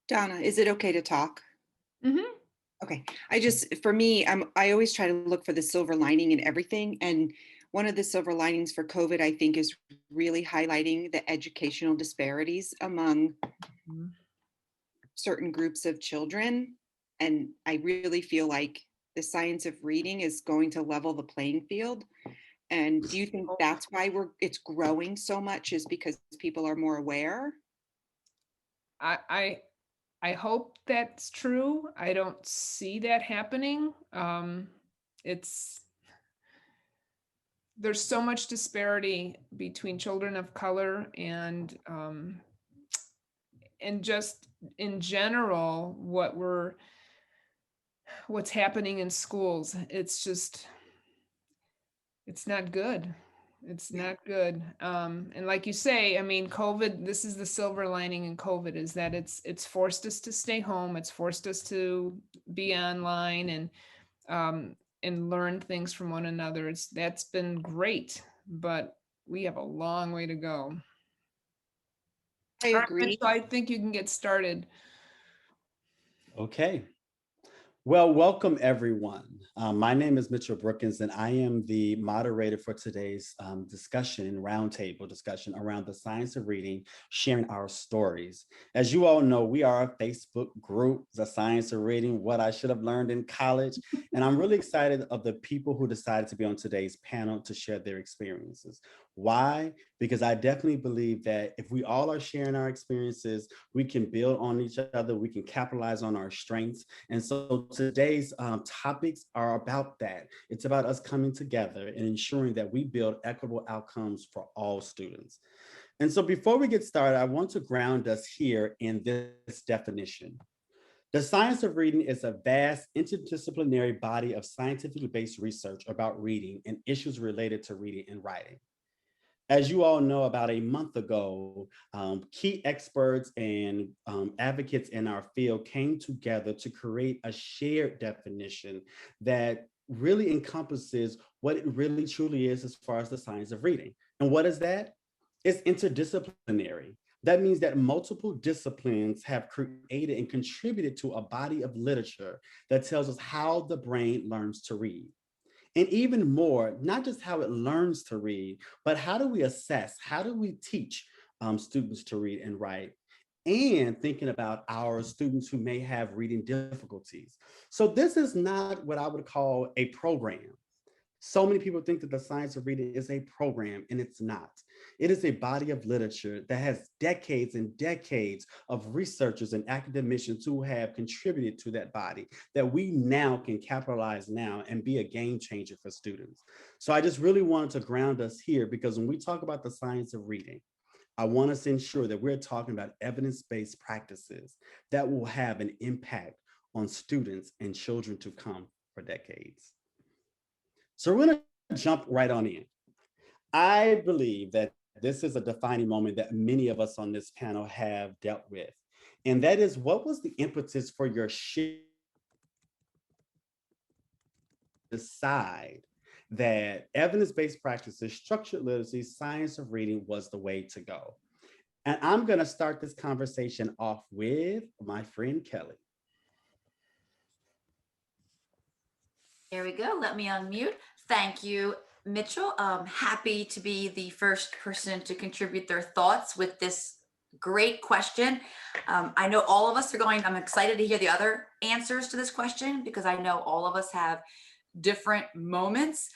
Donna, is it okay to talk? Mhm. Okay. For me, I always try to look for the silver lining in everything. And one of the silver linings for COVID, I think, is really highlighting the educational disparities among Mhm. certain groups of children. And I really feel like the science of reading is going to level the playing field. And do you think Oh, that's why it's growing so much, is because people are more aware? I I I hope that's true. I don't see that happening. It's there's so much disparity between children of color and just in general what's happening in schools. It's not good. It's Yeah. not good. And like you say, I mean, COVID, this is the silver lining in COVID is that it's forced us to stay home. It's forced us to be online and learn things from one another. That's been great, but we have a long way to go. I All right, Mitchell, agree. I think you can get started. Okay. Well, welcome everyone. My name is Mitchell Brookins, and I am the moderator for today's discussion and roundtable discussion around the science of reading, sharing our stories. As you all know, we are a Facebook group, the science of reading, what I should have learned in college. And I'm really excited of the people who decided to be on today's panel to share their experiences. Why? Because I definitely believe that if we all are sharing our experiences, we can build on each other, we can capitalize on our strengths. And so today's topics are about that. It's about us coming together and ensuring that we build equitable outcomes for all students. And so before we get started, I want to ground us here in this definition. The science of reading is a vast interdisciplinary body of scientifically based research about reading and issues related to reading and writing. As you all know, about a month ago, key experts and advocates in our field came together to create a shared definition that really encompasses what it really truly is as far as the science of reading. And what is that? It's interdisciplinary. That means that multiple disciplines have created and contributed to a body of literature that tells us how the brain learns to read. And even more, not just how it learns to read, but how do we assess, how do we teach students to read and write? And thinking about our students who may have reading difficulties. So, this is not what I would call a program. So many people think that the science of reading is a program, and it's not. It is a body of literature that has decades and decades of researchers and academicians who have contributed to that body that we now can capitalize now and be a game changer for students. So I just really wanted to ground us here because when we talk about the science of reading, I want us to ensure that we're talking about evidence-based practices that will have an impact on students and children to come for decades. So we're going to jump right on in. I believe that this is a defining moment that many of us on this panel have dealt with. And that is, what was the impetus for your shift to decide that evidence-based practices, structured literacy, science of reading was the way to go? And I'm going to start this conversation off with my friend Kelly. There we go. Let me unmute. Thank you, Mitchell. Happy to be the first person to contribute their thoughts with this great question. I know all of us are going, I'm excited to hear the other answers to this question because I know all of us have different moments.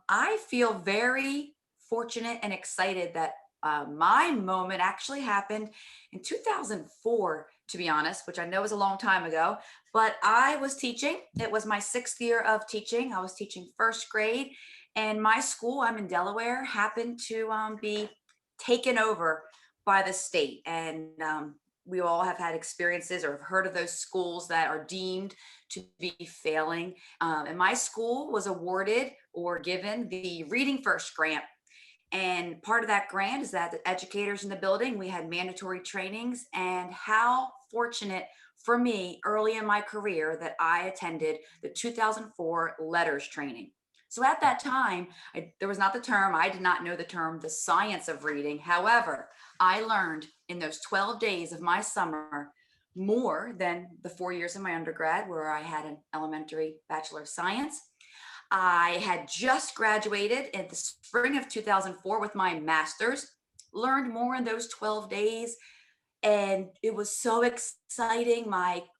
I feel very fortunate and excited that my moment actually happened in 2004, to be honest, which I know is a long time ago. But I was teaching. It was my 6th year of teaching. I was teaching 1st grade, and my school, I'm in Delaware, happened to be taken over by the state. And we all have had experiences or have heard of those schools that are deemed to be failing. And my school was awarded or given the Reading First grant. And part of that grant is that the educators in the building, we had mandatory trainings. And how fortunate for me early in my career that I attended the 2004 letters training. So at that time, there was not the term, I did not know the term, the science of reading. However, I learned in those 12 days of my summer more than the 4 years of my undergrad, where I had an elementary Bachelor of Science. I had just graduated in the spring of 2004 with my master's, learned more in those 12 days. And it was so exciting.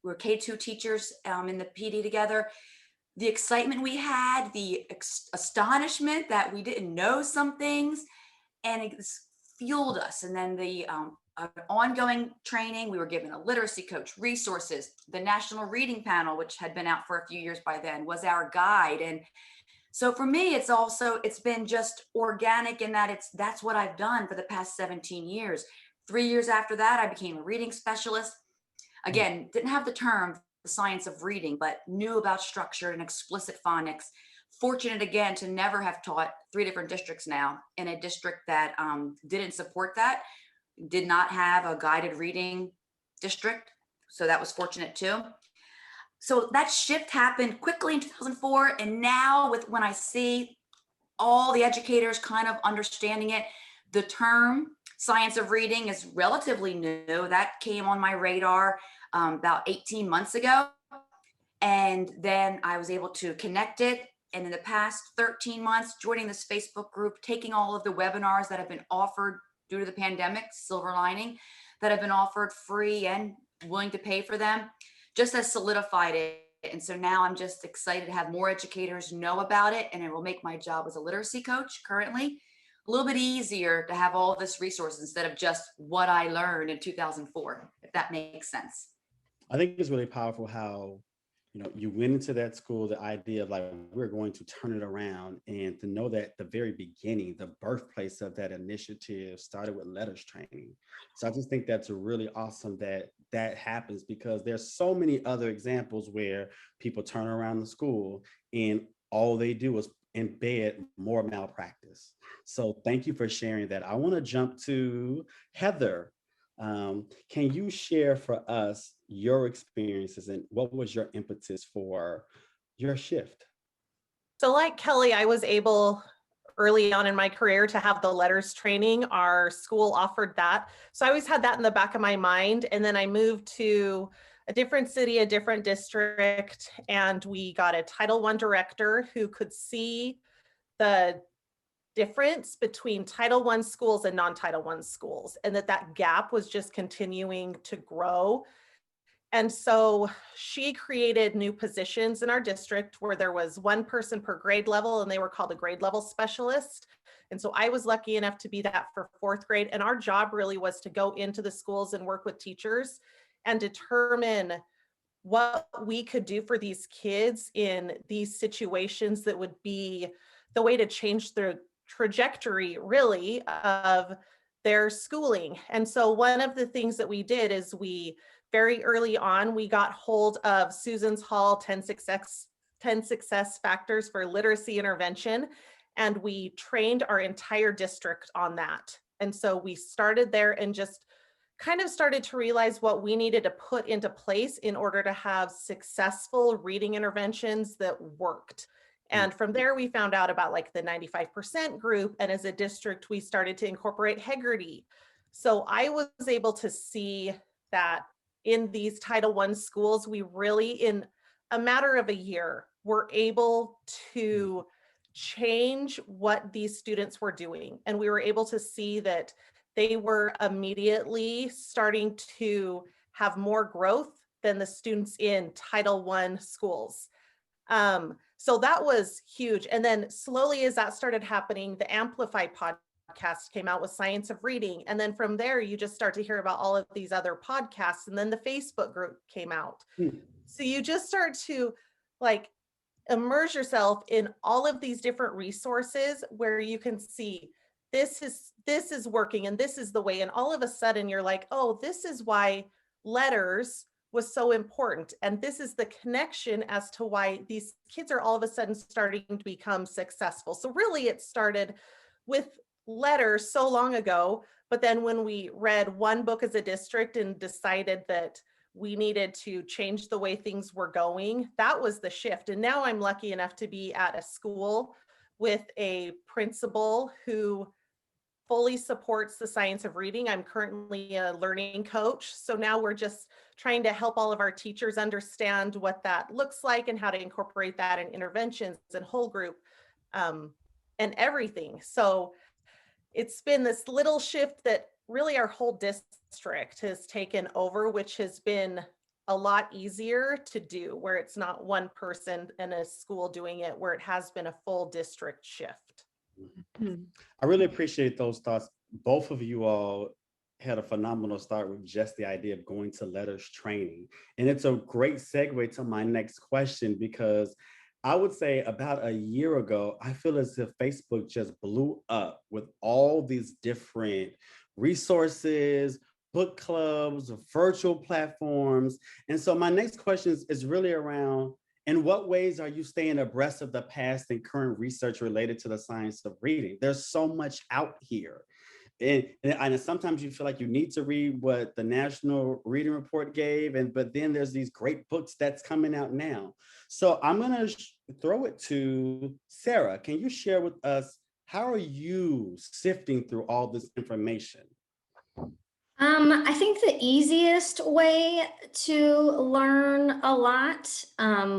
We're K2 teachers in the PD together. The excitement we had, the astonishment that we didn't know some things, and it fueled us. And then the ongoing training, we were given a literacy coach, resources. The National Reading Panel, which had been out for a few years by then, was our guide. And so for me, it's been just organic in that that's what I've done for the past 17 years. 3 years after that, I became a reading specialist. Again, didn't have the term, the science of reading, but knew about structured and explicit phonics. Fortunate again to never have taught 3 different districts now, in a district that didn't support that, did not have a guided reading district. So that was fortunate too. So that shift happened quickly in 2004. And now when I see all the educators kind of understanding it, the term science of reading is relatively new. That came on my radar about 18 months ago. And then I was able to connect it. And in the past 13 months, joining this Facebook group, taking all of the webinars that have been offered due to the pandemic, silver lining, that have been offered free and willing to pay for them, just has solidified it. And so now I'm just excited to have more educators know about it, and it will make my job as a literacy coach currently a little bit easier to have all this resources instead of just what I learned in 2004, if that makes sense. I think it's really powerful how, you went into that school, the idea of like, we're going to turn it around, and to know that the very beginning, the birthplace of that initiative started with letters training. So I just think that's really awesome that that happens, because there's so many other examples where people turn around the school and all they do is embed more malpractice. So thank you for sharing that. I want to jump to Heather. Can you share for us your experiences and what was your impetus for your shift? So like Kelly, I was able early on in my career to have the letters training. Our school offered that. So I always had that in the back of my mind. And then I moved to a different city, a different district, and we got a Title I director who could see the difference between Title I schools and non-Title I schools, and that gap was just continuing to grow. And so she created new positions in our district where there was one person per grade level, and they were called a grade level specialist. And so I was lucky enough to be that for 4th grade. And our job really was to go into the schools and work with teachers and determine what we could do for these kids in these situations that would be the way to change their trajectory really of their schooling. And so one of the things that we did is very early on, we got hold of Susan's Hall 10 success factors for literacy intervention, and we trained our entire district on that. And so we started there and just kind of started to realize what we needed to put into place in order to have successful reading interventions that worked. And from there, we found out about like the 95% group. And as a district, we started to incorporate Hegarty. So I was able to see that in these Title I schools, we really, in a matter of a year, were able to change what these students were doing. And we were able to see that they were immediately starting to have more growth than the students in Title I schools. So that was huge. And then slowly as that started happening, the Amplify podcast came out with Science of Reading. And then from there, you just start to hear about all of these other podcasts. And then the Facebook group came out. So you just start to like immerse yourself in all of these different resources where you can see this is working and this is the way. And all of a sudden you're like, oh, this is why letters was so important. And this is the connection as to why these kids are all of a sudden starting to become successful. So really it started with letters so long ago, but then when we read one book as a district and decided that we needed to change the way things were going, that was the shift. And now I'm lucky enough to be at a school with a principal who fully supports the science of reading. I'm currently a learning coach. So now we're just trying to help all of our teachers understand what that looks like and how to incorporate that in interventions and whole group and everything. So it's been this little shift that really our whole district has taken over, which has been a lot easier to do, where it's not one person in a school doing it, where it has been a full district shift. I really appreciate those thoughts. Both of you all had a phenomenal start with just the idea of going to letters training. And it's a great segue to my next question, because I would say about a year ago, I feel as if Facebook just blew up with all these different resources, book clubs, virtual platforms. And so my next question is really around, in what ways are you staying abreast of the past and current research related to the science of reading? There's so much out here. And sometimes you feel like you need to read what the National Reading Report gave, but then there's these great books that's coming out now. So I'm gonna throw it to Sarah. Can you share with us, how are you sifting through all this information? I think the easiest way to learn a lot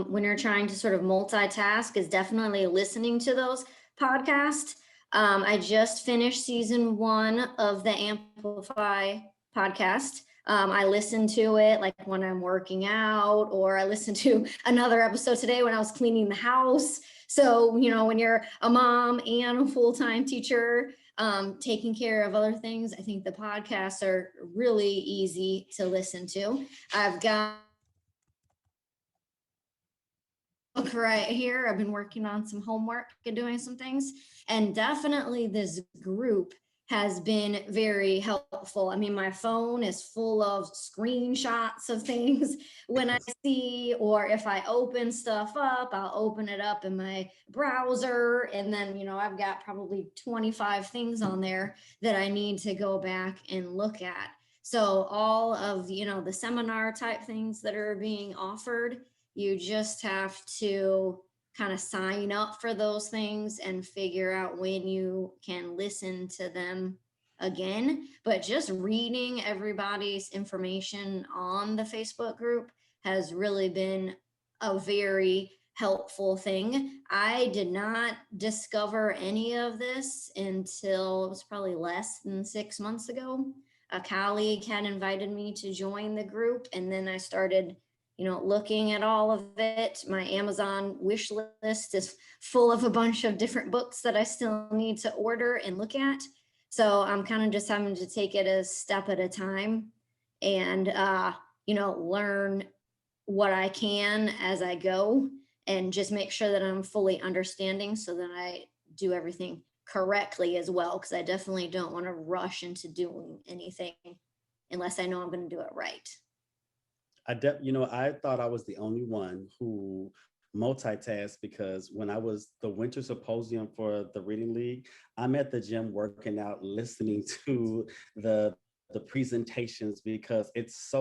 when you're trying to sort of multitask is definitely listening to those podcasts. I just finished season 1 of the Amplify podcast. I listen to it like when I'm working out, or I listened to another episode today when I was cleaning the house. So, you know, when you're a mom and a full-time teacher, taking care of other things, I think the podcasts are really easy to listen to. I've got a book right here. I've been working on some homework and doing some things, and definitely this group has been very helpful. I mean, my phone is full of screenshots of things when I see, or if I open stuff up, I'll open it up in my browser. And then, you know, I've got probably 25 things on there that I need to go back and look at. So all of, you know, the seminar type things that are being offered, you just have to kind of sign up for those things and figure out when you can listen to them again. But just reading everybody's information on the Facebook group has really been a very helpful thing. I did not discover any of this until it was probably less than 6 months ago. A colleague had invited me to join the group, and then I started, you know, looking at all of it. My Amazon wish list is full of a bunch of different books that I still need to order and look at. So I'm kind of just having to take it a step at a time and, you know, learn what I can as I go, and just make sure that I'm fully understanding so that I do everything correctly as well. Because I definitely don't want to rush into doing anything unless I know I'm going to do it right. I thought I was the only one who multitasked, because when I was the winter symposium for the Reading League, I'm at the gym working out, listening to the presentations, because it's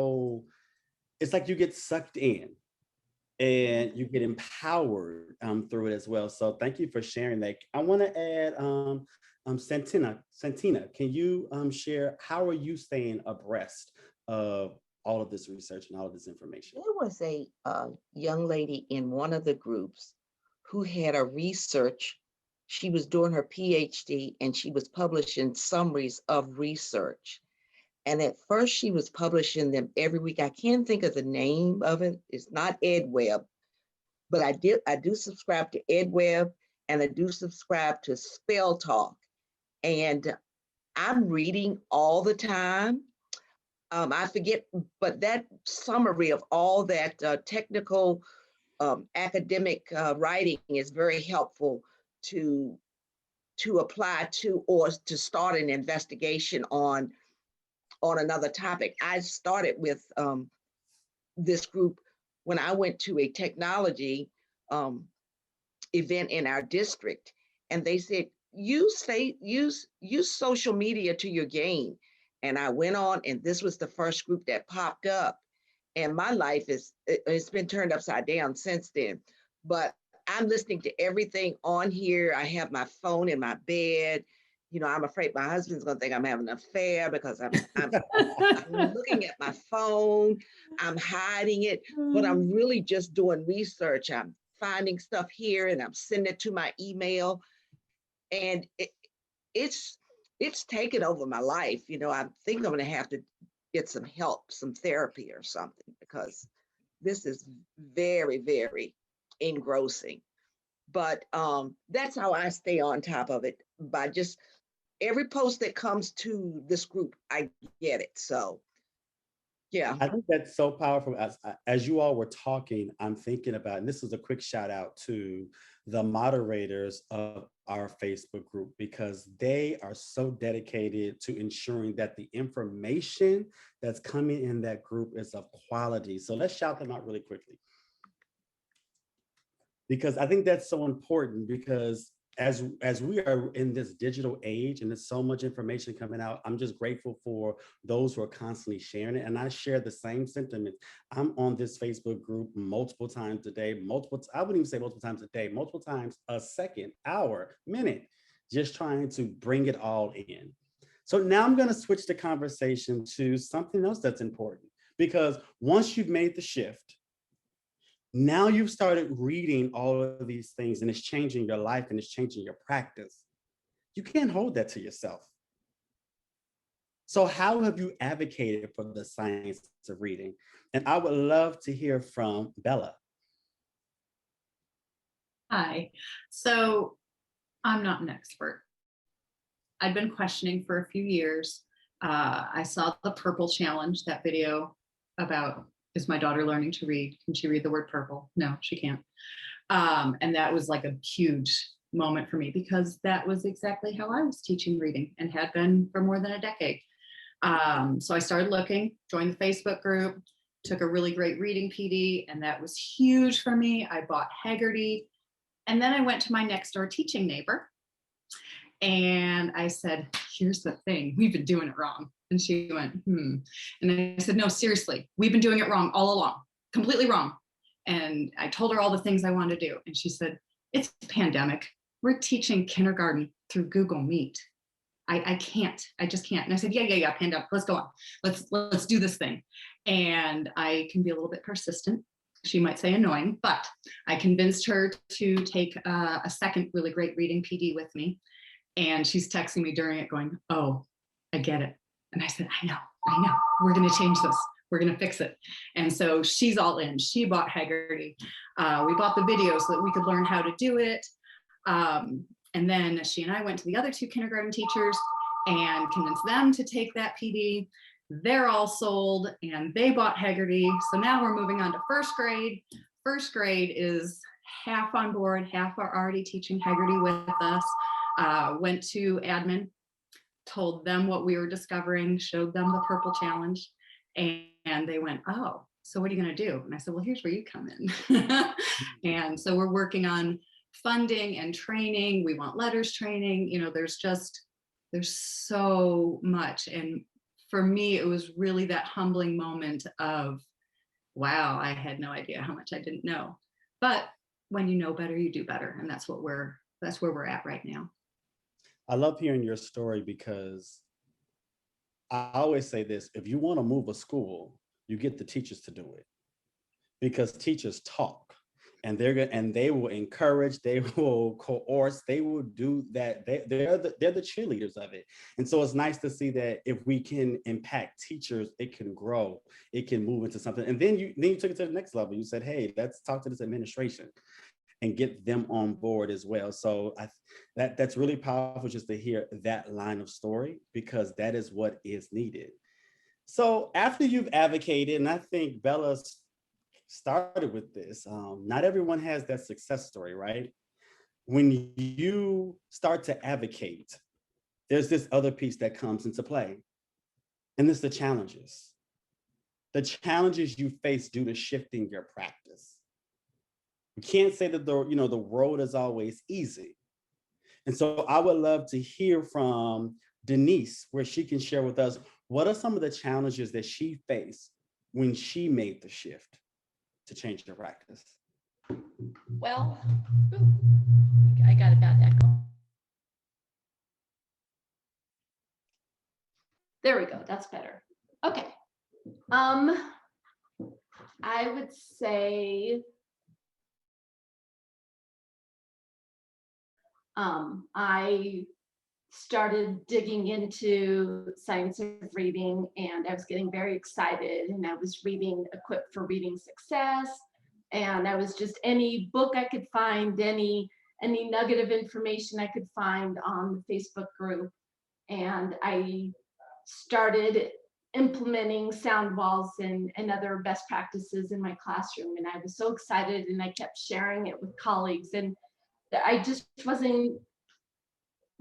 like you get sucked in and you get empowered through it as well. So thank you for sharing that. I want to add Santina, can you share, how are you staying abreast of all of this research and all of this information? There was a young lady in one of the groups who had a research. She was doing her PhD and she was publishing summaries of research. And at first she was publishing them every week. I can't think of the name of it. It's not EdWeb, but I do subscribe to EdWeb, and I do subscribe to Spell Talk. And I'm reading all the time. I forget, but that summary of all that technical academic writing is very helpful to apply to, or to start an investigation on another topic. I started with this group when I went to a technology event in our district, and they said, use social media to your gain. And I went on, and this was the first group that popped up. And my life it's been turned upside down since then. But I'm listening to everything on here. I have my phone in my bed. I'm afraid my husband's gonna think I'm having an affair because I'm looking at my phone, I'm hiding it, but I'm really just doing research. I'm finding stuff here and I'm sending it to my email. And it's taken over my life. I think I'm gonna have to get some help, some therapy or something, because this is very, very engrossing. But that's how I stay on top of it, by just every post that comes to this group, I get it. So yeah. I think that's so powerful. As you all were talking, I'm thinking about, and this is a quick shout out to the moderators of our Facebook group, because they are so dedicated to ensuring that the information that's coming in that group is of quality. So let's shout them out really quickly, because I think that's so important, because as we are in this digital age and there's so much information coming out, I'm just grateful for those who are constantly sharing it. And I share the same sentiment. I'm on this Facebook group multiple times a day, I wouldn't even say multiple times a day, multiple times a second, hour, minute, just trying to bring it all in. So now I'm going to switch the conversation to something else that's important, because once you've made the shift, now you've started reading all of these things and it's changing your life and it's changing your practice. You can't hold that to yourself. So how have you advocated for the science of reading? And I would love to hear from Bella. Hi. So I'm not an expert. I've been questioning for a few years. I saw the Purple Challenge, that video about, is my daughter learning to read? Can she read the word purple? No, she can't. And that was like a huge moment for me, because that was exactly how I was teaching reading and had been for more than a decade. So I started looking, joined the Facebook group, took a really great reading PD, and that was huge for me. I bought Haggerty. And then I went to my next door teaching neighbor and I said, here's the thing, we've been doing it wrong. And she went, And I said, no, seriously, we've been doing it wrong all along, completely wrong. And I told her all the things I wanted to do. And she said, it's a pandemic. We're teaching kindergarten through Google Meet. I just can't. And I said, yeah, pandemic, let's go on. Let's do this thing. And I can be a little bit persistent. She might say annoying, but I convinced her to take a second really great reading PD with me. And she's texting me during it going, oh, I get it. And I said, I know, we're going to change this. We're going to fix it. And so she's all in. She bought Haggerty. We bought the video so that we could learn how to do it. And then she and I went to the other two kindergarten teachers and convinced them to take that PD. They're all sold and they bought Haggerty. So now we're moving on to first grade. First grade is half on board, half are already teaching Haggerty with us. Went to admin, told them what we were discovering, showed them the Purple Challenge, and they went, oh, so what are you going to do? And I said, well, here's where you come in. And so we're working on funding and training. We want letters training. There's so much. And for me, it was really that humbling moment of, wow, I had no idea how much I didn't know. But when you know better, you do better. And that's where we're at right now. I love hearing your story, because I always say this: if you want to move a school, you get the teachers to do it, because teachers talk and they will encourage, they will coerce, they will do that. They're the cheerleaders of it. And so it's nice to see that if we can impact teachers, it can grow, it can move into something. And then you took it to the next level. You said, hey, let's talk to this administration and get them on board as well. So that's really powerful, just to hear that line of story, because that is what is needed. So after you've advocated, and I think Bella started with this, not everyone has that success story, right? When you start to advocate, there's this other piece that comes into play, and it's the challenges. The challenges you face due to shifting your practice. We can't say that the road is always easy. And so I would love to hear from Denise, where she can share with us, what are some of the challenges that she faced when she made the shift to change her practice? Well, I got a bad echo. There we go. That's better. Okay. I would say I started digging into science of reading, and I was getting very excited, and I was reading Equipped for Reading Success, and I was just any book I could find, any nugget of information I could find on the Facebook group. And I started implementing sound walls and other best practices in my classroom. And I was so excited, and I kept sharing it with colleagues. And I just wasn't,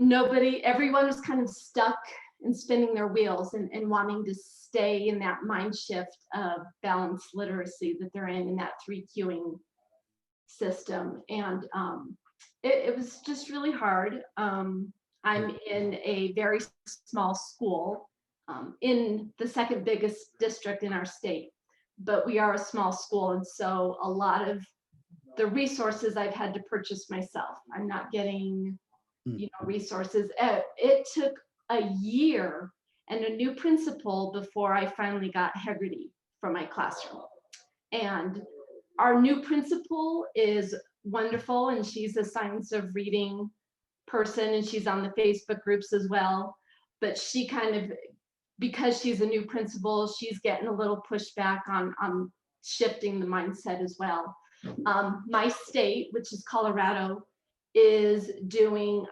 everyone was kind of stuck and spinning their wheels and wanting to stay in that mind shift of balanced literacy that they're in that 3Qing system. And it was just really hard. I'm in a very small school in the second biggest district in our state, but we are a small school. And so a lot of the resources I've had to purchase myself. I'm not getting, resources. It took a year and a new principal before I finally got Hegarty from my classroom. And our new principal is wonderful, and she's a science of reading person, and she's on the Facebook groups as well. But she kind of, because she's a new principal, she's getting a little pushback on shifting the mindset as well. My state, which is Colorado, is doing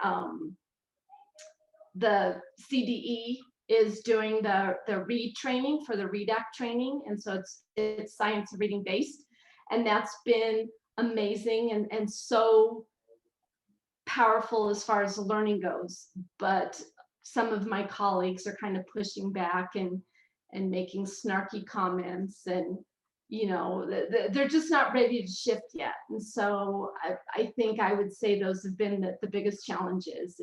the CDE is doing the read training for the READ Act training, and so it's science of reading based, and that's been amazing and so powerful as far as learning goes. But some of my colleagues are kind of pushing back and making snarky comments, and they're just not ready to shift yet. And so I think I would say those have been the biggest challenges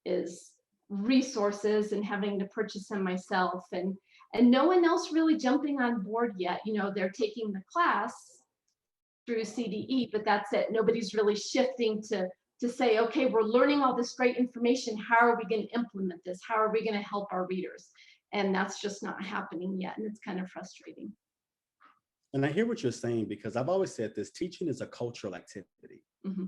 is resources and having to purchase them myself, and no one else really jumping on board yet. They're taking the class through CDE, but that's it. Nobody's really shifting to say, okay, we're learning all this great information. How are we going to implement this? How are we going to help our readers? And that's just not happening yet. And it's kind of frustrating. And I hear what you're saying, because I've always said this: teaching is a cultural activity. Mm-hmm.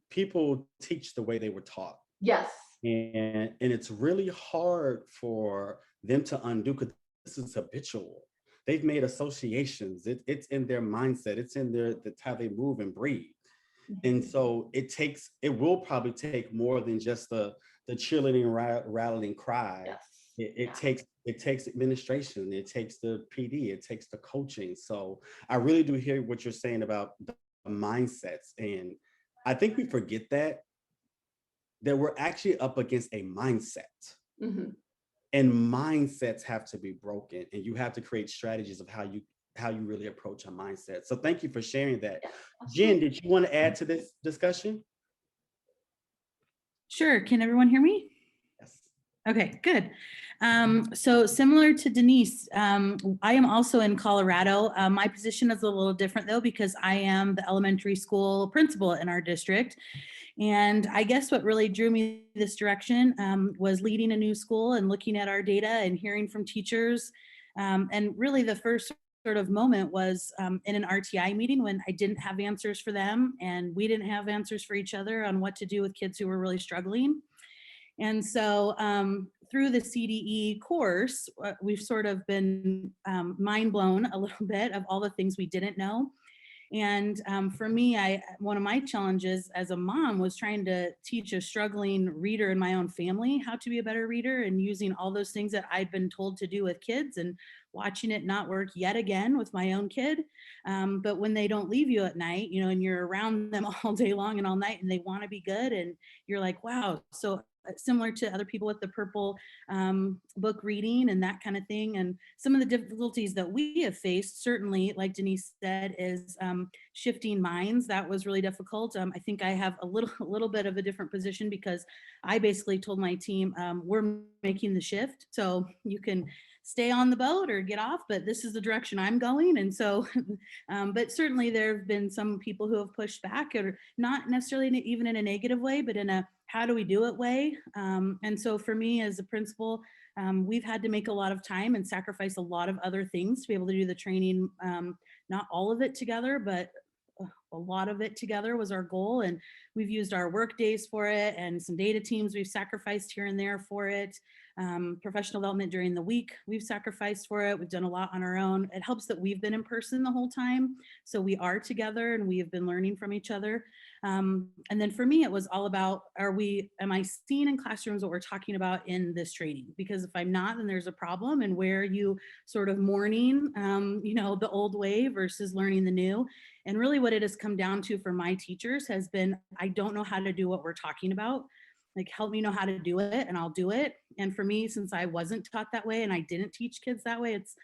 People teach the way they were taught. Yes. And it's really hard for them to undo, because this is habitual. They've made associations. It's in their mindset. It's in that's how they move and breathe. Mm-hmm. And so it will probably take more than just the cheerleading, rallying cry. Yes. It takes administration, it takes the PD, it takes the coaching. So I really do hear what you're saying about the mindsets. And I think we forget that we're actually up against a mindset. Mm-hmm. And mindsets have to be broken, and you have to create strategies of how you really approach a mindset. So thank you for sharing that. Yeah, Jen, did you want to add to this discussion? Sure. Can everyone hear me? Yes. Okay, good. So similar to Denise, I am also in Colorado. My position is a little different though, because I am the elementary school principal in our district. And I guess what really drew me this direction was leading a new school and looking at our data and hearing from teachers. And really the first sort of moment was in an RTI meeting when I didn't have answers for them, and we didn't have answers for each other on what to do with kids who were really struggling. And so through the CDE course, we've sort of been mind blown a little bit of all the things we didn't know. And for me, one of my challenges as a mom was trying to teach a struggling reader in my own family how to be a better reader, and using all those things that I'd been told to do with kids and watching it not work yet again with my own kid. But when they don't leave you at night, and you're around them all day long and all night, and they want to be good, and you're like, wow. So similar to other people with the purple book reading and that kind of thing. And some of the difficulties that we have faced, certainly, like Denise said, is shifting minds. That was really difficult. I think I have a little bit of a different position, because I basically told my team, we're making the shift, so you can stay on the boat or get off, but this is the direction I'm going. And so, but certainly there have been some people who have pushed back, or not necessarily even in a negative way, but in a, how do we do it way. And so for me as a principal, we've had to make a lot of time and sacrifice a lot of other things to be able to do the training, not all of it together, but a lot of it together was our goal. And we've used our work days for it and some data teams we've sacrificed here and there for it. Professional development during the week, we've sacrificed for it. We've done a lot on our own. It helps that we've been in person the whole time. So we are together and we have been learning from each other. And then for me, it was all about, am I seeing in classrooms what we're talking about in this training? Because if I'm not, then there's a problem. And where are you sort of mourning, the old way versus learning the new? And really what it has come down to for my teachers has been, I don't know how to do what we're talking about. Like, help me know how to do it and I'll do it. And for me, since I wasn't taught that way and I didn't teach kids that way, it's,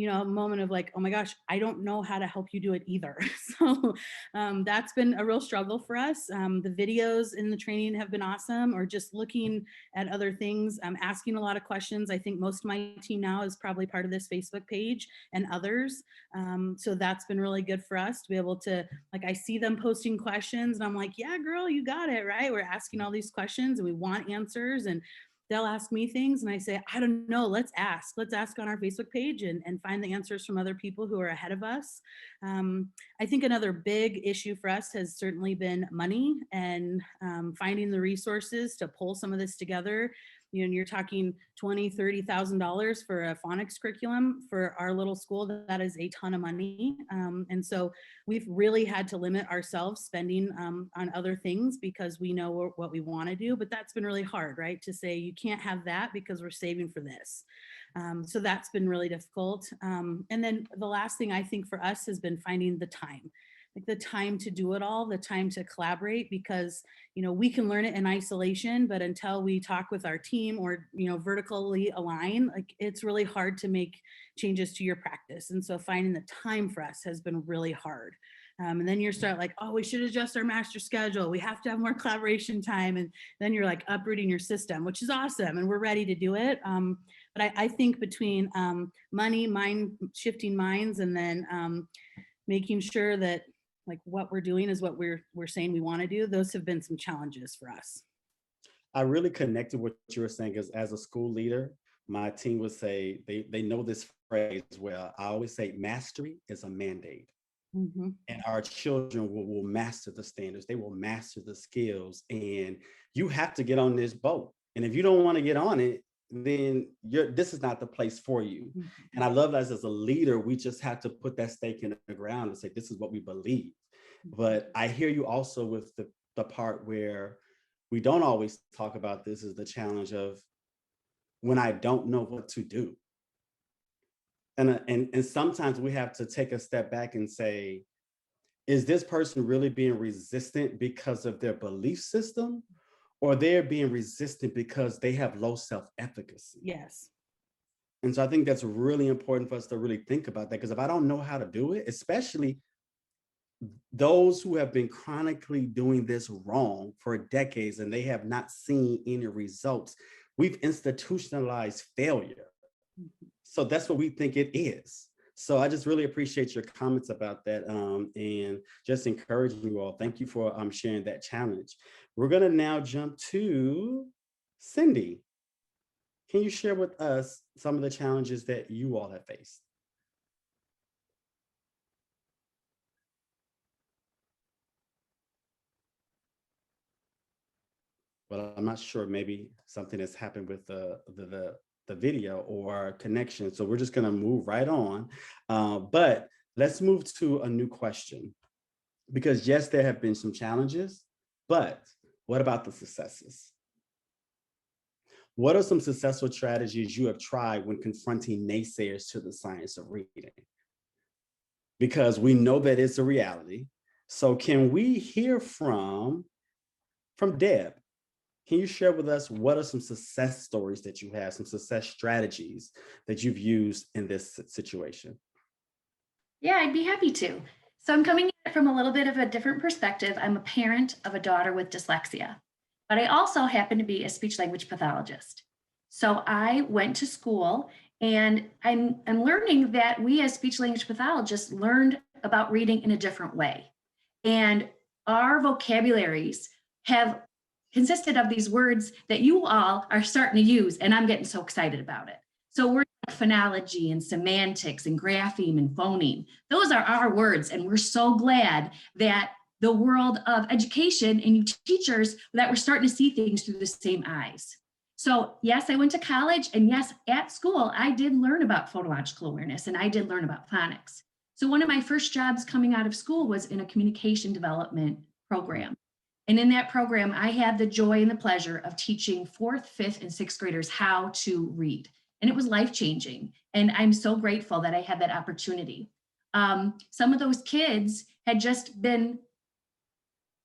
a moment of like, oh my gosh, I don't know how to help you do it either. So that's been a real struggle for us. The videos in the training have been awesome, or just looking at other things, asking a lot of questions. I think most of my team now is probably part of this Facebook page and others. So that's been really good for us to be able to, like, I see them posting questions and I'm like, yeah, girl, you got it, right? We're asking all these questions and we want answers, and they'll ask me things and I say, I don't know, let's ask on our Facebook page and find the answers from other people who are ahead of us. I think another big issue for us has certainly been money and finding the resources to pull some of this together. And you're talking $20,000, $30,000 for a phonics curriculum for our little school. That is a ton of money. And so we've really had to limit ourselves spending on other things because we know what we want to do, but that's been really hard, right? To say you can't have that because we're saving for this. So that's been really difficult. And then the last thing I think for us has been finding the time. Like the time to do it all, the time to collaborate, because, we can learn it in isolation, but until we talk with our team or, vertically align, like it's really hard to make changes to your practice. And so finding the time for us has been really hard. And then you start like, oh, we should adjust our master schedule. We have to have more collaboration time. And then you're like uprooting your system, which is awesome. And we're ready to do it. But I think between money, mind shifting minds, and then making sure that like what we're doing is what we're saying we want to do, those have been some challenges for us. I really connected with what you were saying, because as a school leader, my team would say, they know this phrase well. I always say mastery is a mandate. Mm-hmm. And our children will master the standards. They will master the skills. And you have to get on this boat. And if you don't want to get on it, then this is not the place for you. Mm-hmm. And I love that as a leader, we just have to put that stake in the ground and say, this is what we believe. Mm-hmm. But I hear you also with the part where we don't always talk about this, is the challenge of when I don't know what to do. And sometimes we have to take a step back and say, is this person really being resistant because of their belief system? Or they're being resistant because they have low self-efficacy? Yes. And so I think that's really important for us to really think about that, because if I don't know how to do it, especially those who have been chronically doing this wrong for decades and they have not seen any results, we've institutionalized failure. Mm-hmm. So that's what we think it is. So I just really appreciate your comments about that, and just encouraging you all. Thank you for sharing that challenge. We're going to now jump to Cindy. Can you share with us some of the challenges that you all have faced? Well, I'm not sure, maybe something has happened with the video or connection. So we're just going to move right on. But let's move to a new question, because yes, there have been some challenges, but what about the successes? What are some successful strategies you have tried when confronting naysayers to the science of reading? Because we know that it's a reality. So can we hear from Deb? Can you share with us what are some success stories that you have, some success strategies that you've used in this situation? Yeah, I'd be happy to. So I'm coming at it from a little bit of a different perspective. I'm a parent of a daughter with dyslexia, but I also happen to be a speech language pathologist. So I went to school, and I'm learning that we as speech language pathologists learned about reading in a different way. And our vocabularies have consisted of these words that you all are starting to use, and I'm getting so excited about it. So words like phonology and semantics and grapheme and phoneme, those are our words, and we're so glad that the world of education and you teachers, that we're starting to see things through the same eyes. So yes, I went to college, and yes, at school, I did learn about phonological awareness, and I did learn about phonics. So one of my first jobs coming out of school was in a communication development program. And in that program, I had the joy and the pleasure of teaching 4th, 5th, and 6th graders how to read. And it was life-changing. And I'm so grateful that I had that opportunity. Some of those kids had just been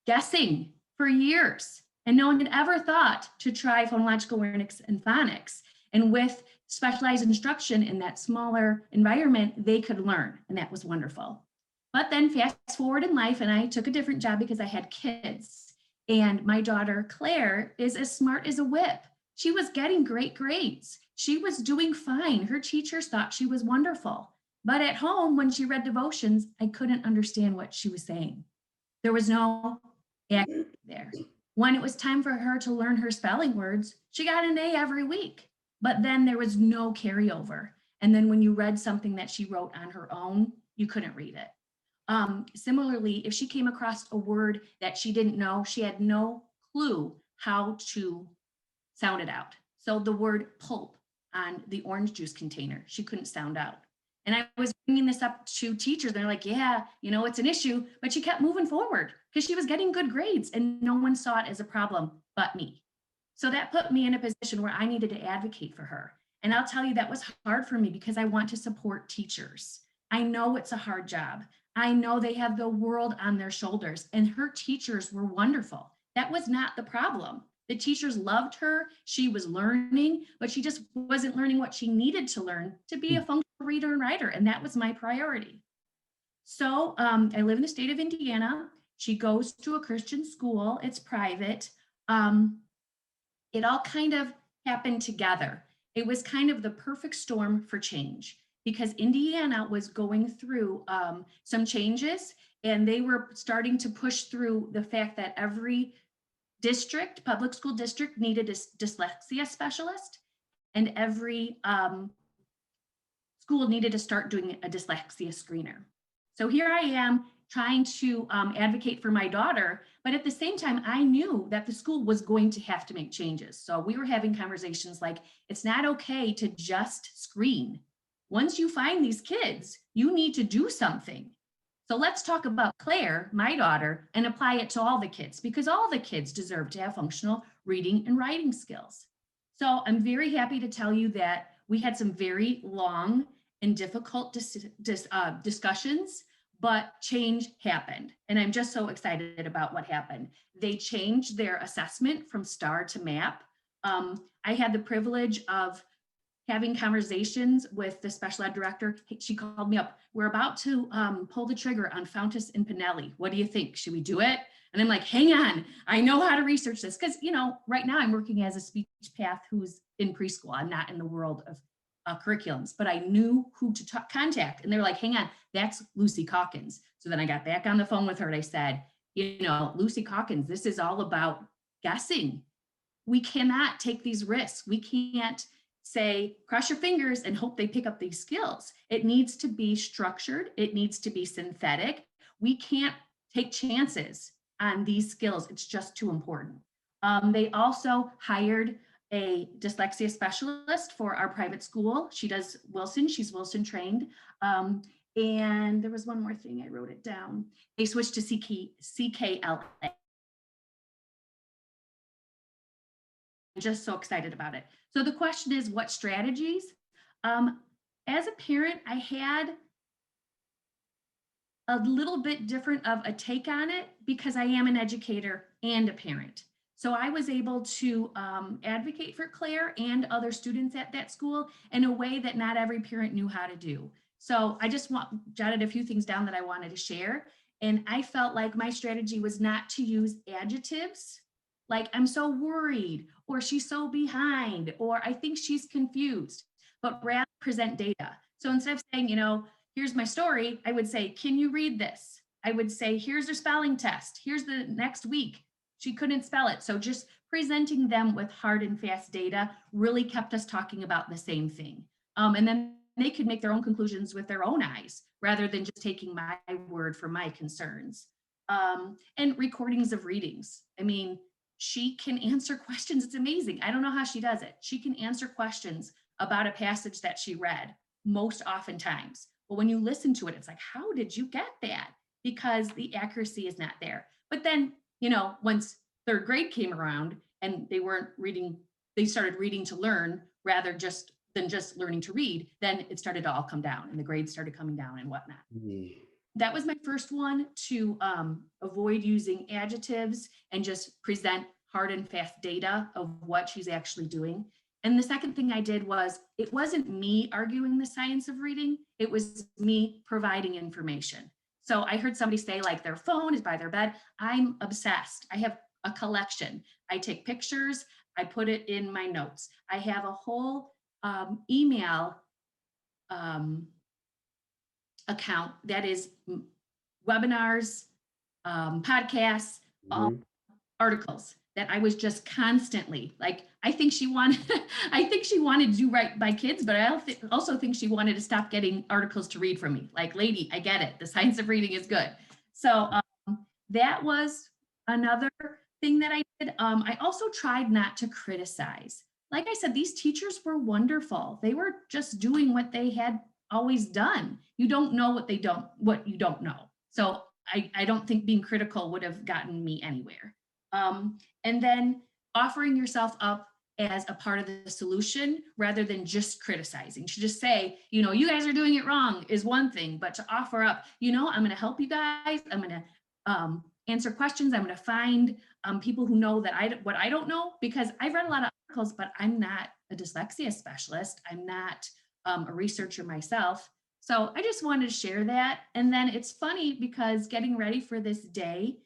guessing for years, and no one had ever thought to try phonological awareness and phonics. And with specialized instruction in that smaller environment, they could learn, and that was wonderful. But then fast forward in life, and I took a different job because I had kids. And my daughter, Claire, is as smart as a whip. She was getting great grades. She was doing fine. Her teachers thought she was wonderful. But at home, when she read devotions, I couldn't understand what she was saying. There was no accuracy there. When it was time for her to learn her spelling words, she got an A every week. But then there was no carryover. And then when you read something that she wrote on her own, you couldn't read it. Similarly, if she came across a word that she didn't know, she had no clue how to sound it out. So the word pulp on the orange juice container, she couldn't sound out. And I was bringing this up to teachers. They're like, yeah, it's an issue, but she kept moving forward because she was getting good grades and no one saw it as a problem but me. So that put me in a position where I needed to advocate for her. And I'll tell you, that was hard for me because I want to support teachers. I know it's a hard job. I know they have the world on their shoulders, and her teachers were wonderful. That was not the problem. The teachers loved her. She was learning, but she just wasn't learning what she needed to learn to be a functional reader and writer, and that was my priority. So I live in the state of Indiana. She goes to a Christian school. It's private. It all kind of happened together. It was kind of the perfect storm for change, because Indiana was going through some changes, and they were starting to push through the fact that every district, public school district, needed a dyslexia specialist, and every school needed to start doing a dyslexia screener. So here I am trying to advocate for my daughter, but at the same time, I knew that the school was going to have to make changes. So we were having conversations like, it's not okay to just screen. Once you find these kids, you need to do something. So let's talk about Claire, my daughter, and apply it to all the kids, because all the kids deserve to have functional reading and writing skills. So I'm very happy to tell you that we had some very long and difficult discussions, but change happened. And I'm just so excited about what happened. They changed their assessment from STAR to MAP. I had the privilege of having conversations with the special ed director. She called me up. We're about to pull the trigger on Fountas and Pinelli. What do you think? Should we do it? And I'm like, hang on, I know how to research this. Because, right now I'm working as a speech path who's in preschool. I'm not in the world of curriculums, but I knew who to contact. And they were like, hang on, that's Lucy Calkins. So then I got back on the phone with her and I said, Lucy Calkins, this is all about guessing. We cannot take these risks. We can't say, cross your fingers and hope they pick up these skills. It needs to be structured. It needs to be synthetic. We can't take chances on these skills. It's just too important. They also hired a dyslexia specialist for our private school. She does Wilson. She's Wilson trained. And there was one more thing, I wrote it down. They switched to CKLA. I'm just so excited about it. So the question is, what strategies? As a parent, I had a little bit different of a take on it because I am an educator and a parent. So I was able to advocate for Claire and other students at that school in a way that not every parent knew how to do. So I just jotted a few things down that I wanted to share. And I felt like my strategy was not to use adjectives like I'm so worried, or she's so behind, or I think she's confused, but rather present data. So instead of saying, here's my story, I would say, can you read this? I would say, here's your spelling test. Here's the next week. She couldn't spell it. So just presenting them with hard and fast data really kept us talking about the same thing. And then they could make their own conclusions with their own eyes rather than just taking my word for my concerns. And recordings of readings. I mean, she can answer questions. It's amazing. I don't know how she does it. She can answer questions about a passage that she read most oftentimes. But when you listen to it, it's like, how did you get that? Because the accuracy is not there. But then, you know, once third grade came around and they weren't reading, they started reading to learn rather than just learning to read, then it started to all come down and the grades started coming down and whatnot. That was my first one, to avoid using adjectives and just present hard and fast data of what she's actually doing. And the second thing I did was, it wasn't me arguing the science of reading, it was me providing information. So I heard somebody say like their phone is by their bed. I'm obsessed. I have a collection. I take pictures, I put it in my notes. I have a whole email account that is webinars, podcasts, all articles that I was just constantly like, I think she wanted to do right by kids, but I also think she wanted to stop getting articles to read from me. Like, lady, I get it. The science of reading is good. So that was another thing that I did. I also tried not to criticize. Like I said, these teachers were wonderful. They were just doing what they had always done. You don't know what you don't know. So I don't think being critical would have gotten me anywhere. And then offering yourself up as a part of the solution rather than just criticizing. To just say, you know, you guys are doing it wrong is one thing, but to offer up, you know, I'm going to help you guys. I'm going to answer questions. I'm going to find people who know that what I don't know, because I've read a lot of articles, but I'm not a dyslexia specialist. I'm not a researcher myself. So I just wanted to share that. And then it's funny because getting ready for this day,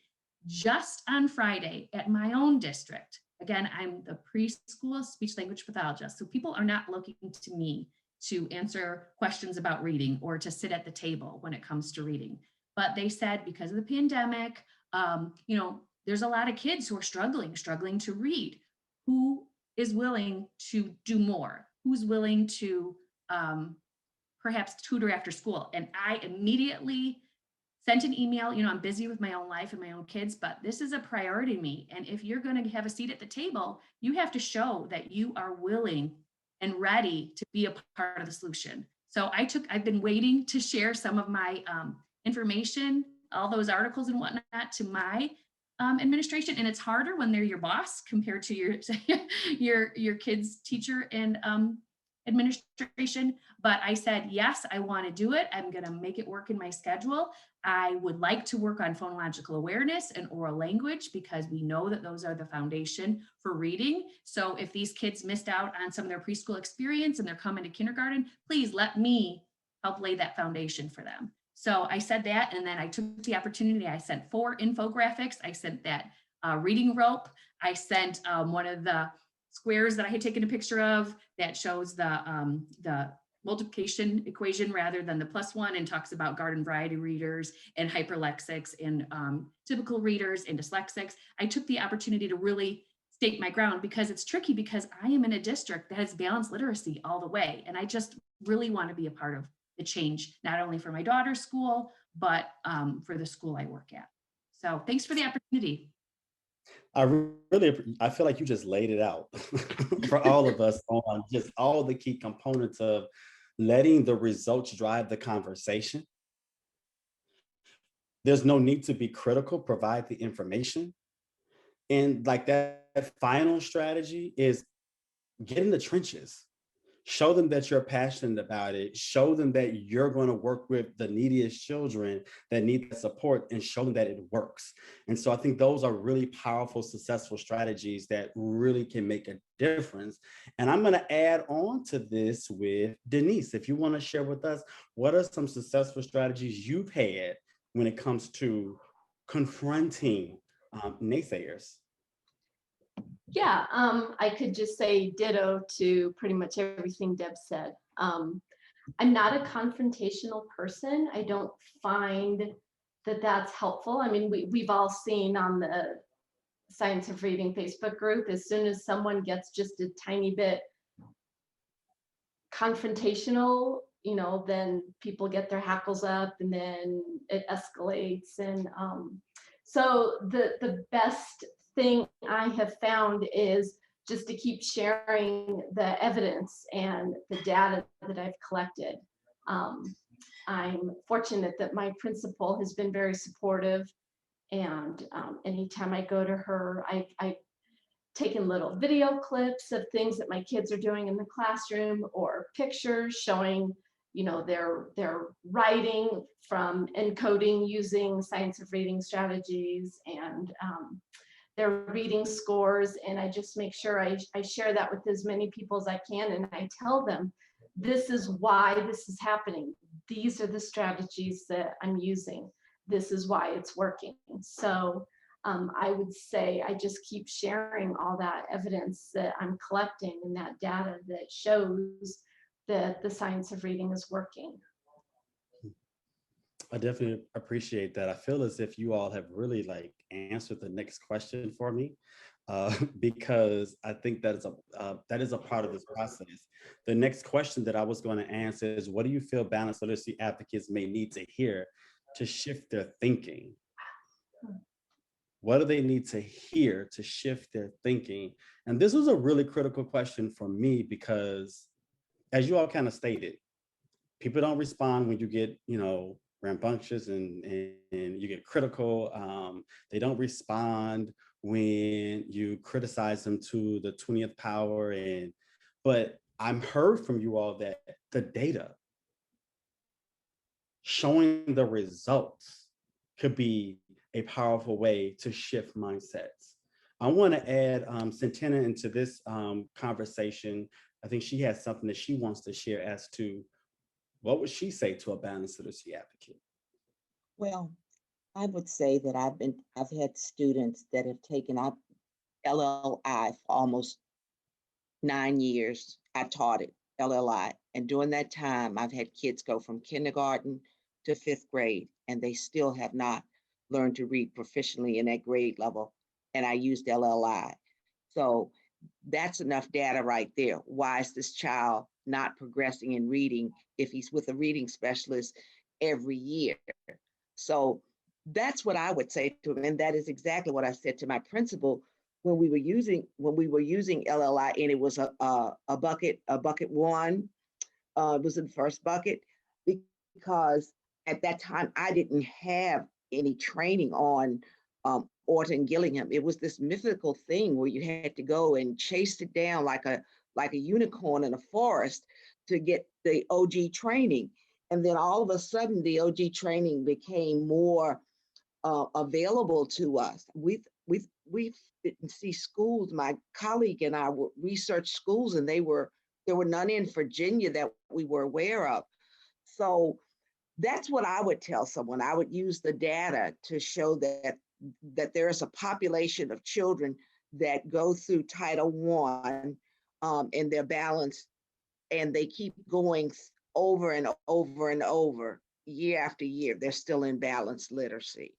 just on Friday at my own district, again, I'm the preschool speech language pathologist. So people are not looking to me to answer questions about reading or to sit at the table when it comes to reading. But they said because of the pandemic, you know, there's a lot of kids who are struggling to read. Who is willing to do more? Who's willing to perhaps tutor after school? And I immediately sent an email. You know, I'm busy with my own life and my own kids, but this is a priority to me. And if you're going to have a seat at the table, you have to show that you are willing and ready to be a part of the solution. So I've been waiting to share some of my information, all those articles and whatnot, to my administration. And it's harder when they're your boss compared to your kid's teacher and administration. But I said, yes, I want to do it. I'm going to make it work in my schedule. I would like to work on phonological awareness and oral language because we know that those are the foundation for reading. So if these kids missed out on some of their preschool experience and they're coming to kindergarten, please let me help lay that foundation for them. So I said that, and then I took the opportunity. I sent 4 infographics. I sent that reading rope. I sent one of the squares that I had taken a picture of that shows the multiplication equation rather than the +1, and talks about garden variety readers and hyperlexics and typical readers and dyslexics. I took the opportunity to really stake my ground because it's tricky, because I am in a district that has balanced literacy all the way. And I just really want to be a part of the change, not only for my daughter's school, but for the school I work at. So thanks for the opportunity. I feel like you just laid it out for all of us on just all the key components of letting the results drive the conversation. There's no need to be critical, provide the information. And like that final strategy is get in the trenches. Show them that you're passionate about it. Show them that you're going to work with the neediest children that need the support, and show them that it works. And so I think those are really powerful, successful strategies that really can make a difference. And I'm going to add on to this with Denise. If you want to share with us, what are some successful strategies you've had when it comes to confronting naysayers? Yeah, I could just say ditto to pretty much everything Deb said. I'm not a confrontational person. I don't find that that's helpful. I mean, we've all seen on the Science of Reading Facebook group. As soon as someone gets just a tiny bit confrontational, you know, then people get their hackles up and then it escalates. And so the best thing I have found is just to keep sharing the evidence and the data that I've collected. I'm fortunate that my principal has been very supportive, and anytime I go to her, I taken little video clips of things that my kids are doing in the classroom, or pictures showing, you know, their writing from encoding using Science of Reading strategies, and their reading scores. And I just make sure I share that with as many people as I can. And I tell them, this is why this is happening. These are the strategies that I'm using. This is why it's working. So I would say I just keep sharing all that evidence that I'm collecting and that data that shows that the Science of Reading is working. I definitely appreciate that. I feel as if you all have really like answered the next question for me, because I think that is a part of this process. The next question that I was going to answer is, what do you feel balanced literacy advocates may need to hear to shift their thinking? What do they need to hear to shift their thinking? And this was a really critical question for me, because as you all kind of stated, people don't respond when you get, you know, rambunctious and you get critical. They don't respond when you criticize them to the 20th power. But I'm heard from you all that the data showing the results could be a powerful way to shift mindsets. I want to add Centena into this conversation. I think she has something that she wants to share as to what would she say to a balanced literacy advocate? Well, I would say that I've had students that have taken up LLI for almost 9 years. I taught it, LLI. And during that time, I've had kids go from kindergarten to 5th grade, and they still have not learned to read proficiently in that grade level. And I used LLI. So that's enough data right there. Why is this child not progressing in reading if he's with a reading specialist every year? So that's what I would say to him. And that is exactly what I said to my principal when we were using LLI, and it was a bucket one, it was in the first bucket, because at that time I didn't have any training on Orton and Gillingham. It was this mythical thing where you had to go and chase it down like a unicorn in a forest to get the OG training. And then all of a sudden, the OG training became more available to us. We didn't see schools. My colleague and I researched schools, and there were none in Virginia that we were aware of. So that's what I would tell someone. I would use the data to show that there is a population of children that go through Title I, and they're balanced, and they keep going over and over and over, year after year. They're still in balanced literacy.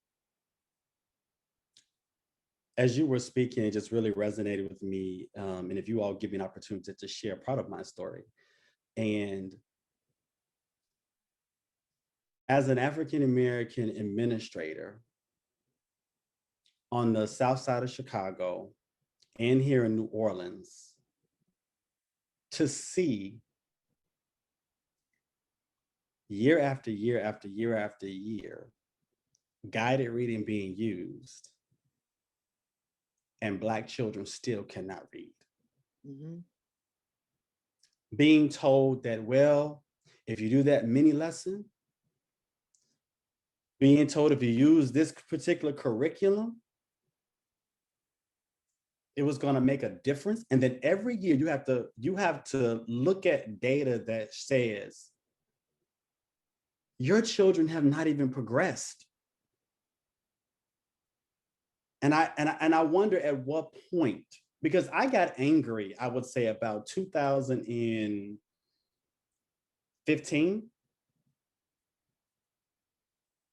As you were speaking, it just really resonated with me. And if you all give me an opportunity to share part of my story. And as an African-American administrator on the South Side of Chicago and here in New Orleans, to see year after year after year after year, guided reading being used, and Black children still cannot read. Mm-hmm. Being told that, well, if you do that mini lesson, being told if you use this particular curriculum, it was going to make a difference. And then every year you have to look at data that says your children have not even progressed. And I wonder at what point, because I got angry, I would say about 2015.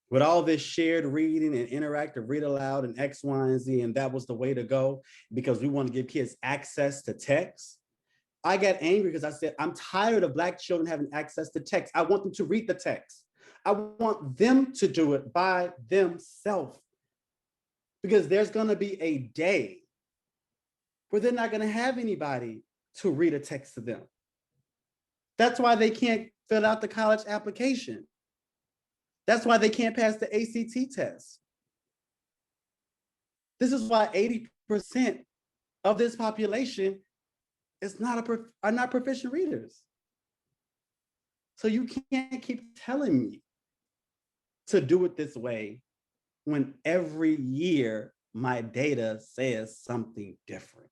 with all this shared reading and interactive read aloud and X, Y, and Z, and that was the way to go because we want to give kids access to text. I got angry because I said, I'm tired of Black children having access to text. I want them to read the text. I want them to do it by themselves because there's going to be a day where they're not going to have anybody to read a text to them. That's why they can't fill out the college application. That's why they can't pass the ACT test. This is why 80% of this population are not proficient readers. So you can't keep telling me to do it this way when every year my data says something different.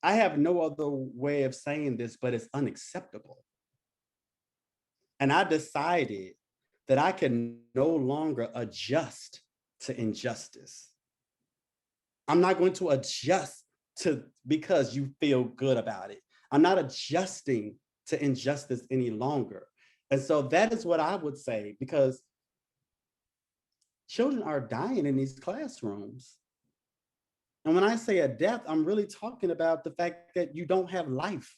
I have no other way of saying this, but it's unacceptable. And I decided that I can no longer adjust to injustice. I'm not going to adjust because you feel good about it. I'm not adjusting to injustice any longer. And so that is what I would say, because children are dying in these classrooms. And when I say a death, I'm really talking about the fact that you don't have life.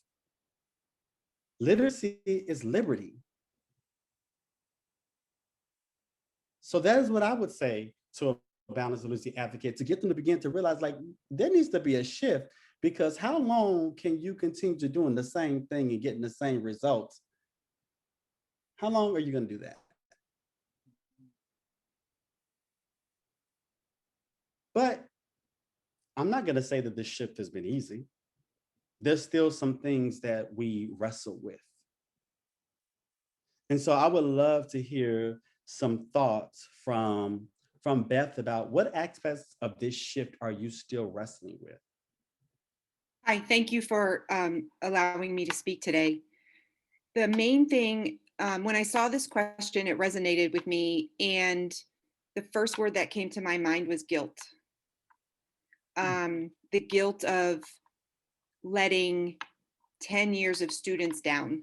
Literacy is liberty. So that is what I would say to a balanced literacy advocate, to get them to begin to realize, like, there needs to be a shift, because how long can you continue to doing the same thing and getting the same results? How long are you going to do that? But I'm not going to say that this shift has been easy. There's still some things that we wrestle with. And so I would love to hear some thoughts from Beth about what aspects of this shift are you still wrestling with? Hi, thank you for allowing me to speak today. The main thing, when I saw this question, it resonated with me. And the first word that came to my mind was guilt. The guilt of letting 10 years of students down.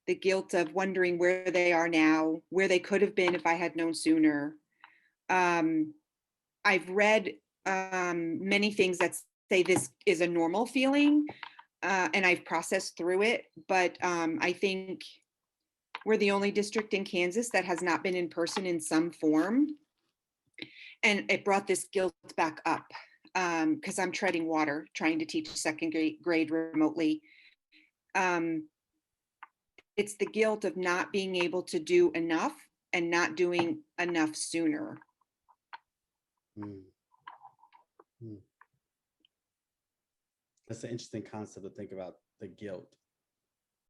The guilt of wondering where they are now, where they could have been if I had known sooner. I've read many things that say this is a normal feeling, and I've processed through it, but I think we're the only district in Kansas that has not been in person in some form. And it brought this guilt back up because I'm treading water trying to teach second grade remotely. It's the guilt of not being able to do enough and not doing enough sooner. That's an interesting concept to think about, the guilt.